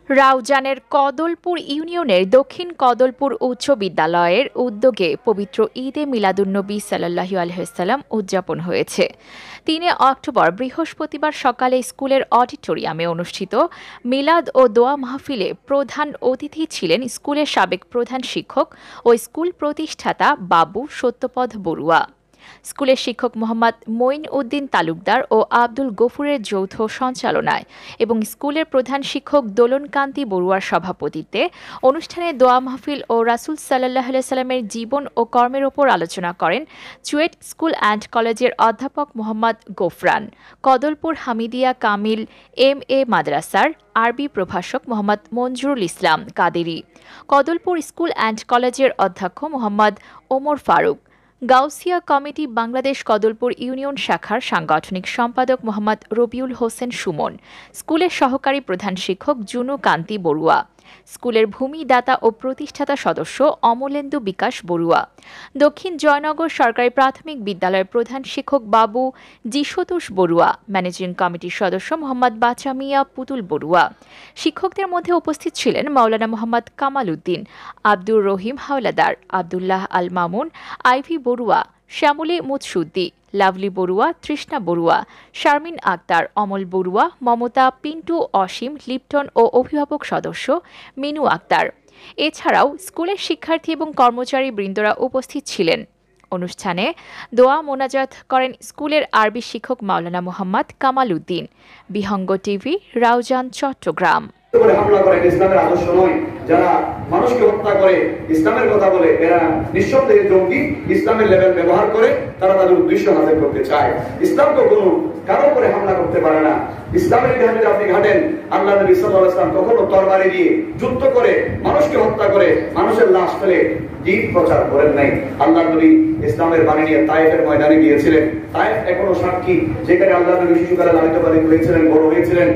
রাউজানের কদলপুর ইউনিয়নের দক্ষিণ কদলপুর উচ্চ বিদ্যালয়ের উদ্যোগে পবিত্র ঈদে মিলাদুন্নবী সাল্লাল্লাহু আলাইহি ওয়াসাল্লাম উদযাপন হয়েছে। ৩ অক্টোবর বৃহস্পতিবার সকালে স্কুলের অডিটোরিয়ামে অনুষ্ঠিত মিলাদ ও দোয়া মাহফিলে প্রধান অতিথি ছিলেন স্কুলের সাবেক প্রধান শিক্ষক ও স্কুল প্রতিষ্ঠাতা বাবু সত্যপদ বড়ুয়া। স্কুলের শিক্ষক মোহাম্মদ মঈন উদ্দিন তালুকদার ও আব্দুল গফুরের যৌথ সঞ্চালনায় এবং স্কুলের প্রধান শিক্ষক দোলন কান্তি বড়ুয়ার সভাপতিত্বে অনুষ্ঠানে দোয়া মাহফিল ও রাসূল সাল্লাল্লাহু আলাইহি সাল্লামের জীবন ও কর্মের ওপর আলোচনা করেন চুয়েট স্কুল অ্যান্ড কলেজের অধ্যাপক মোহাম্মদ গোফরান, কদলপুর হামিদিয়া কামিল MA মাদ্রাসার আরবি প্রভাষক মোহাম্মদ মঞ্জুরুল ইসলাম কাদেরী, কদলপুর স্কুল অ্যান্ড কলেজের অধ্যক্ষ মোহাম্মদ ওমর ফারুক, গাউসিয়া কমিটি বাংলাদেশ কদলপুর ইউনিয়ন শাখার সাংগঠনিক সম্পাদক মোহাম্মদ রবিউল হোসেন সুমন, স্কুলের সহকারী প্রধান শিক্ষক জুনু কান্তি বড়ুয়া, স্কুলের ভূমিদাতা ও প্রতিষ্ঠাতা সদস্য অমলেন্দু বিকাশ বড়ুয়া, দক্ষিণ জয়নগর সরকারি প্রাথমিক বিদ্যালয়ের প্রধান শিক্ষক বাবু যিশোতুষ বড়ুয়া, ম্যানেজিং কমিটির সদস্য মোহাম্মদ বাচা মিয়া পুতুল বড়ুয়া। শিক্ষকদের মধ্যে উপস্থিত ছিলেন মাওলানা মোহাম্মদ কামাল উদ্দিন, আব্দুর রহিম হাওলাদার, আব্দুল্লাহ আল মামুন, আইভি বড়ুয়া, শ্যামলী মুৎসুদ্দি, লাভলি বড়ুয়া, তৃষ্ণা বড়ুয়া, শারমিন আক্তার, অমল বড়ুয়া, মমতা, পিন্টু, অসীম, লিপ্টন ও অভিভাবক সদস্য মিনু আক্তার। এছাড়াও স্কুলের শিক্ষার্থী এবং কর্মচারী বৃন্দরা উপস্থিত ছিলেন। অনুষ্ঠানে দোয়া মোনাজাত করেন স্কুলের আরবি শিক্ষক মাওলানা মোহাম্মদ কামাল উদ্দিন। বিহঙ্গ টিভি, রাউজান, চট্টগ্রাম। হামলা করে ইসলামের আদর্শ নয়, যারা মানুষকে হত্যা করে ইসলামের কথা বলে, এরা নিঃসন্দেহে জঙ্গি। ইসলামের লেভেল ব্যবহার করে তারা তাদের উদ্দেশ্য হাসিল করতে চায়। ইসলাম তো কোনো কারো করে হামলা করতে পারে না। ইসলামের ইতিহাসে আপনি ঘাটেন, আল্লাহ নবী সাল্লাল্লাহু আলাইহি ওয়াসাল্লাম কখনো তরবারি দিয়ে যুদ্ধ করে মানুষকে হত্যা করে মানুষের লাশ ফেলে জিদ প্রচার করেন নাই। আল্লাহ নবী ইসলামের বাণী নিয়ে তায়েফের ময়দানে গিয়েছিলেন। তায়েফ এখনো সাক্ষী, যেখানে আল্লাহ নবী শিশুকালে লালিত পালিত হয়েছিলেন, বড় হয়েছিলেন।